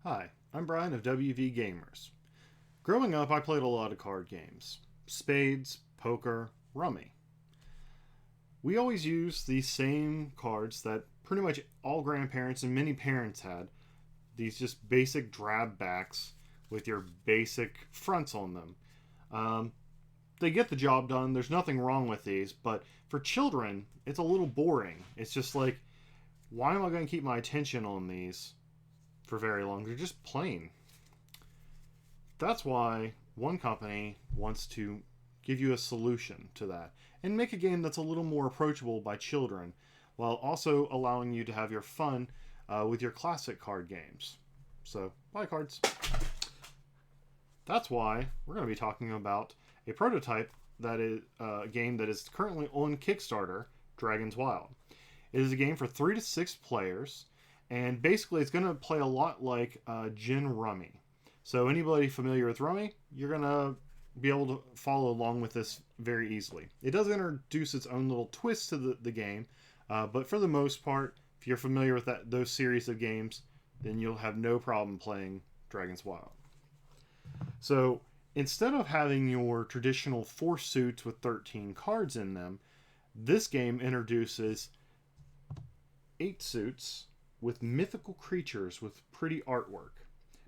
Hi, I'm Brian of WVGamers. Growing up, I played a lot of card games spades, poker, rummy. We always used these same cards that pretty much all grandparents and many parents had, these just basic drab backs with your basic fronts on them. Um, they get the job done, there's nothing wrong with these, but for children, it's a little boring. It's just like, why am I going to keep my attention on these for very long? They're just plain. That's why one company wants to give you a solution to that and make a game that's a little more approachable by children while also allowing you to have your fun with your classic card games. So, buy cards. That's why we're going to be talking about a prototype that is a game that is currently on Kickstarter, Dragon's Wild. It is a game for 3 to 6 players, and basically it's going to play a lot like Gin Rummy. So anybody familiar with Rummy, you're going to be able to follow along with this very easily. It does introduce its own little twist to the game, but for the most part, if you're familiar with those series of games, then you'll have no problem playing Dragon's Wild. So instead of having your traditional 4 suits with 13 cards in them, this game introduces 8 suits with mythical creatures with pretty artwork.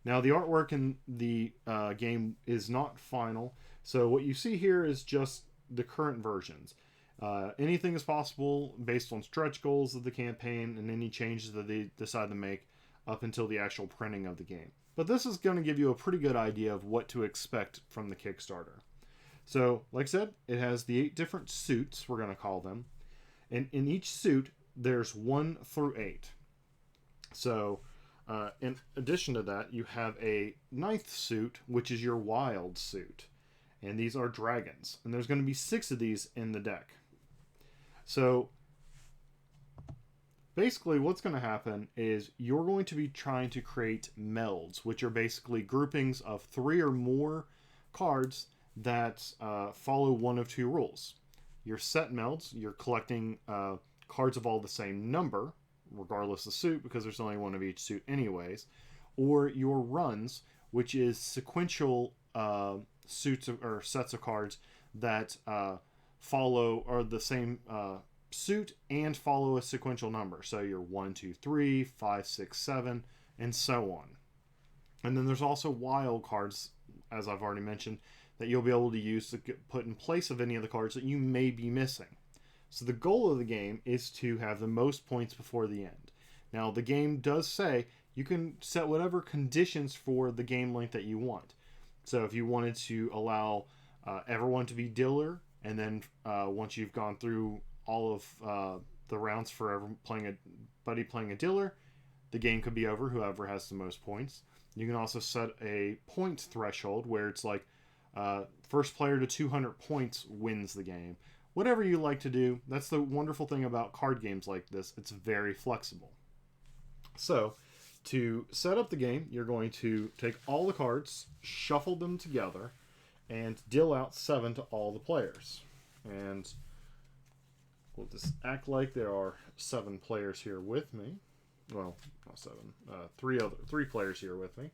Now, the artwork in the game is not final, so what you see here is just the current versions. Anything is possible based on stretch goals of the campaign and any changes that they decide to make up until the actual printing of the game. But this is going to give you a pretty good idea of what to expect from the Kickstarter. So, like I said, it has the 8 different suits, we're going to call them. And in each suit, there's 1 through 8. So, in addition to that, you have a 9th suit, which is your wild suit. And these are dragons. And there's going to be 6 of these in the deck. So, basically what's going to happen is you're going to be trying to create melds, which are basically groupings of 3 or more cards that follow one of 2 rules. Your set melds, you're collecting cards of all the same number, regardless of suit, because there's only one of each suit anyways, or your runs, which is sequential suits or sets of cards that follow or the same suit and follow a sequential number. So you're 1, 2, 3, 5, 6, 7, and so on. And then there's also wild cards, as I've already mentioned, that you'll be able to use to put in place of any of the cards that you may be missing. So the goal of the game is to have the most points before the end. Now, the game does say you can set whatever conditions for the game length that you want. So if you wanted to allow everyone to be dealer, and then once you've gone through all of the rounds for everybody playing a dealer, the game could be over, whoever has the most points. You can also set a point threshold where it's like first player to 200 points wins the game. Whatever you like to do, that's the wonderful thing about card games like this. It's very flexible. So, to set up the game, you're going to take all the cards, shuffle them together, and deal out 7 to all the players. And we'll just act like there are 7 players here with me. Well, not 7. 3 players here with me.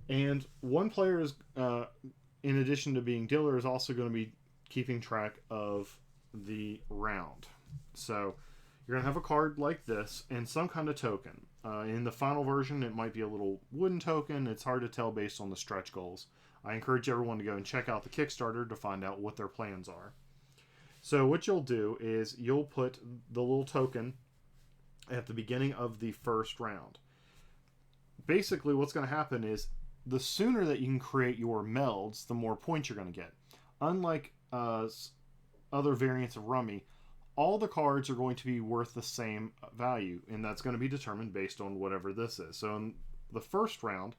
And one player is, in addition to being dealer, is also going to be keeping track of the round. So you're going to have a card like this and some kind of token. In the final version, it might be a little wooden token. It's hard to tell based on the stretch goals. I encourage everyone to go and check out the Kickstarter to find out what their plans are. So what you'll do is you'll put the little token at the beginning of the first round. Basically, what's going to happen is the sooner that you can create your melds, the more points you're going to get. Unlike other variants of Rummy, all the cards are going to be worth the same value, and that's going to be determined based on whatever this is. So in the first round,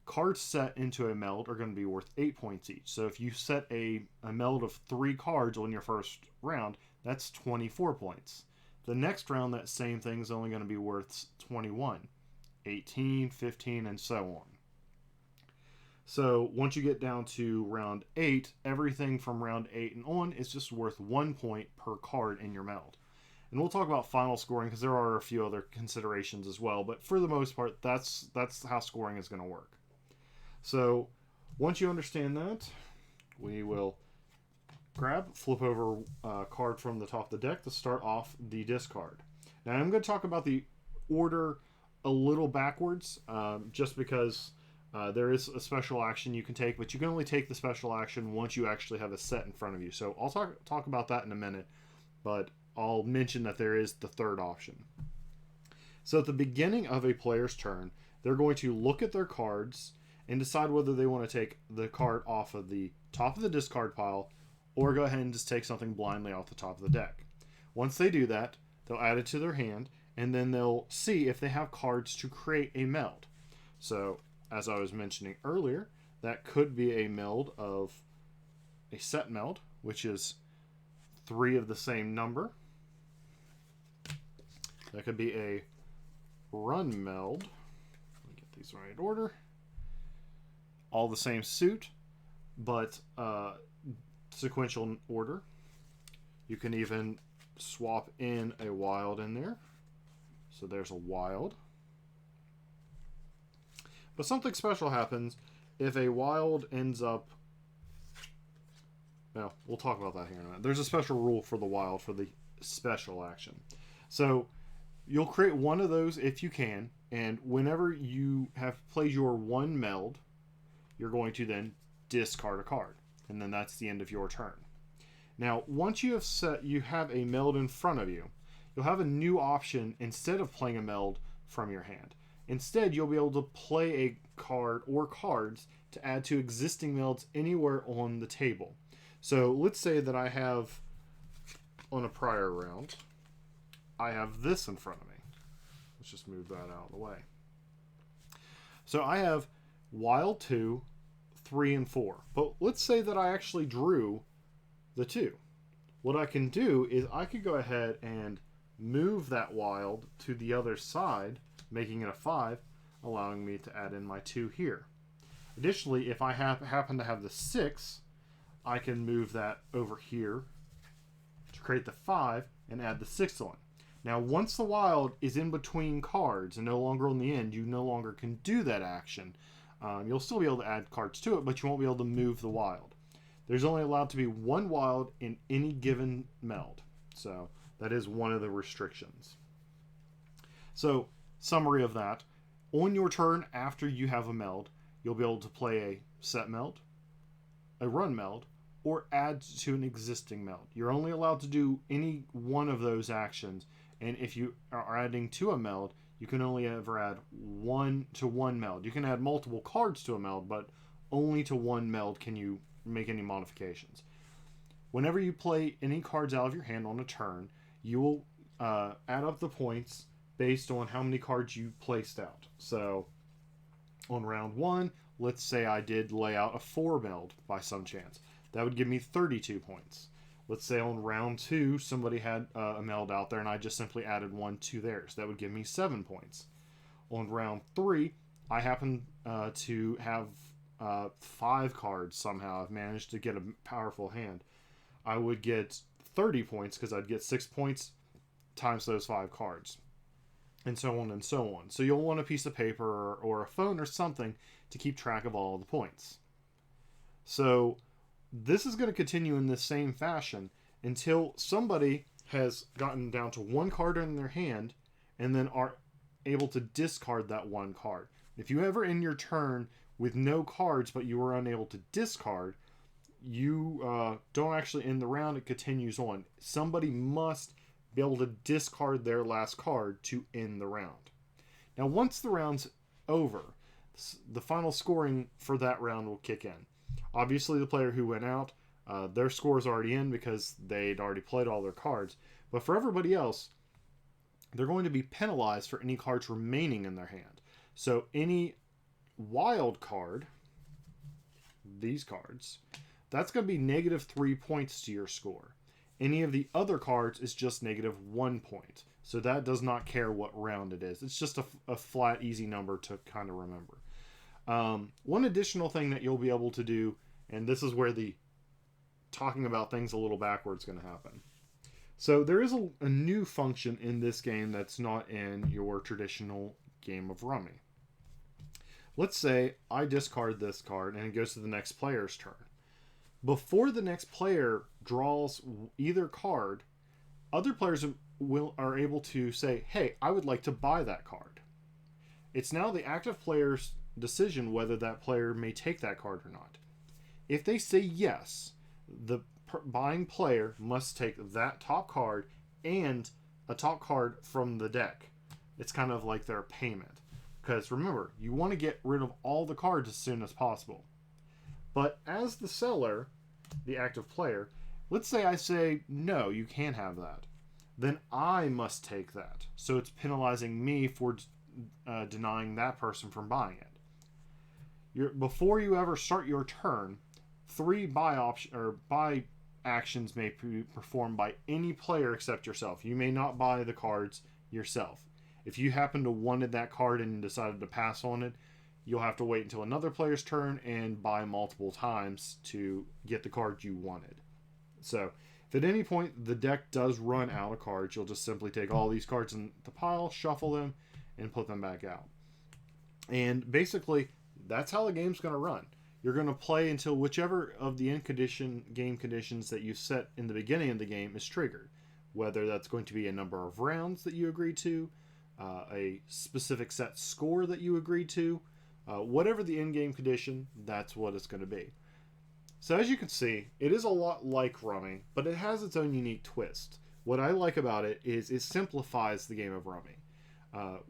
cards set into a meld are going to be worth 8 points each. So if you set a meld of 3 cards on your first round, that's 24 points. The next round, that same thing is only going to be worth 21, 18, 15, and so on. So once you get down to round 8, everything from round 8 and on is just worth 1 point per card in your meld. And we'll talk about final scoring because there are a few other considerations as well. But for the most part, that's how scoring is going to work. So once you understand that, we will flip over a card from the top of the deck to start off the discard. Now I'm going to talk about the order a little backwards, just because there is a special action you can take, but you can only take the special action once you actually have a set in front of you. So I'll talk about that in a minute, but I'll mention that there is the third option. So at the beginning of a player's turn, they're going to look at their cards and decide whether they want to take the card off of the top of the discard pile or go ahead and just take something blindly off the top of the deck. Once they do that, they'll add it to their hand, and then they'll see if they have cards to create a meld. So, as I was mentioning earlier, that could be a meld of a set meld, which is 3 of the same number. That could be a run meld. Let me get these in the right order. All the same suit, but sequential order. You can even swap in a wild in there. So there's a wild. But something special happens if a wild ends up... Well, we'll talk about that here in a minute. There's a special rule for the wild for the special action. So you'll create one of those if you can, and whenever you have played your one meld, you're going to then discard a card. And then that's the end of your turn. Now, once you have a meld in front of you, you'll have a new option instead of playing a meld from your hand. Instead, you'll be able to play a card or cards to add to existing melds anywhere on the table. So let's say that I have, on a prior round, I have this in front of me. Let's just move that out of the way. So I have Wild 2, 3, and 4. But let's say that I actually drew the 2. What I can do is I could go ahead and move that wild to the other side, making it a 5, allowing me to add in my 2 here. Additionally, if I happen to have the 6, I can move that over here to create the 5 and add the 6th one. Now, once the wild is in between cards and no longer on the end, you no longer can do that action. You'll still be able to add cards to it, but you won't be able to move the wild. There's only allowed to be one wild in any given meld. So that is one of the restrictions. So, summary of that. On your turn, after you have a meld, you'll be able to play a set meld, a run meld, or add to an existing meld. You're only allowed to do any one of those actions, and if you are adding to a meld, you can only ever add one to one meld. You can add multiple cards to a meld, but only to one meld can you make any modifications. Whenever you play any cards out of your hand on a turn, you will add up the points based on how many cards you placed out. So on round 1, let's say I did lay out a 4 meld by some chance. That would give me 32 points. Let's say on round 2, somebody had a meld out there and I just simply added 1 to theirs. That would give me 7 points. On round 3, I happen to have 5 cards somehow. I've managed to get a powerful hand. I would get 30 points because I'd get 6 points times those 5 cards. And so on and so on. So you'll want a piece of paper or a phone or something to keep track of all the points. So this is going to continue in the same fashion until somebody has gotten down to 1 card in their hand and then are able to discard that 1 card. If you ever end your turn with no cards but you were unable to discard, you don't actually end the round. It continues on. Somebody must be able to discard their last card to end the round. Now, once the round's over, the final scoring for that round will kick in. Obviously, the player who went out, their score is already in because they'd already played all their cards. But for everybody else, they're going to be penalized for any cards remaining in their hand. So any wild card, these cards, that's going to be -3 points to your score. Any of the other cards is just -1 point. So that does not care what round it is. It's just a flat, easy number to kind of remember. One additional thing that you'll be able to do, and this is where the talking about things a little backwards is going to happen. So there is a new function in this game that's not in your traditional game of Rummy. Let's say I discard this card and it goes to the next player's turn. Before the next player draws either card, other players are able to say, hey, I would like to buy that card. It's now the active player's decision whether that player may take that card or not. If they say yes, the buying player must take that top card and a top card from the deck. It's kind of like their payment. Because remember, you want to get rid of all the cards as soon as possible. But as the seller, the active player, let's say I say, no, you can't have that. Then I must take that. So it's penalizing me for denying that person from buying it. Before you ever start your turn, 3 buy actions may be performed by any player except yourself. You may not buy the cards yourself. If you happen to wanted that card and decided to pass on it, you'll have to wait until another player's turn and buy multiple times to get the card you wanted. So, if at any point the deck does run out of cards, you'll just simply take all these cards in the pile, shuffle them, and put them back out. And basically, that's how the game's going to run. You're going to play until whichever of the game conditions that you set in the beginning of the game is triggered. Whether that's going to be a number of rounds that you agree to, a specific set score that you agree to, whatever the in-game condition, that's what it's going to be. So as you can see, it is a lot like Rummy, but it has its own unique twist. What I like about it is it simplifies the game of Rummy.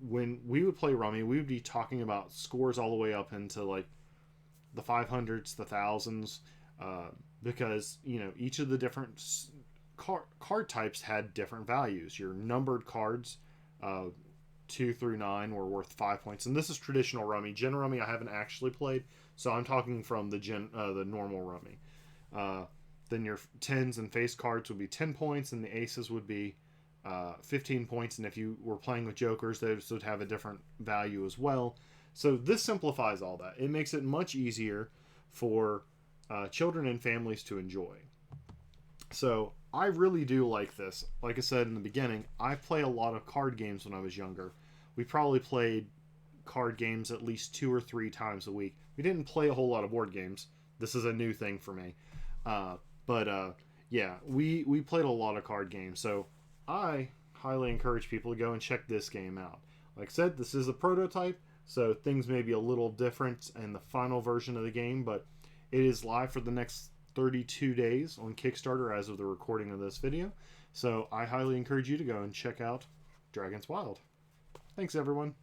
When we would play Rummy, we would be talking about scores all the way up into like the 500s, the thousands, because each of the different card types had different values. Your numbered cards, 2 through 9, were worth 5 points, and this is traditional Rummy. Gin Rummy I haven't actually played, so I'm talking from the normal Rummy. Then your 10s and face cards would be 10 points, and the aces would be 15 points, and if you were playing with jokers, those would have a different value as well. So this simplifies all that. It makes it much easier for children and families to enjoy. So I really do like this. Like I said in the beginning, I play a lot of card games when I was younger. We probably played card games at least 2 or 3 times a week. We didn't play a whole lot of board games. This is a new thing for me. Yeah, we played a lot of card games. So I highly encourage people to go and check this game out. Like I said, this is a prototype, so things may be a little different in the final version of the game, but it is live for the next 32 days on Kickstarter as of the recording of this video. So I highly encourage you to go and check out Dragon's Wild. Thanks, everyone.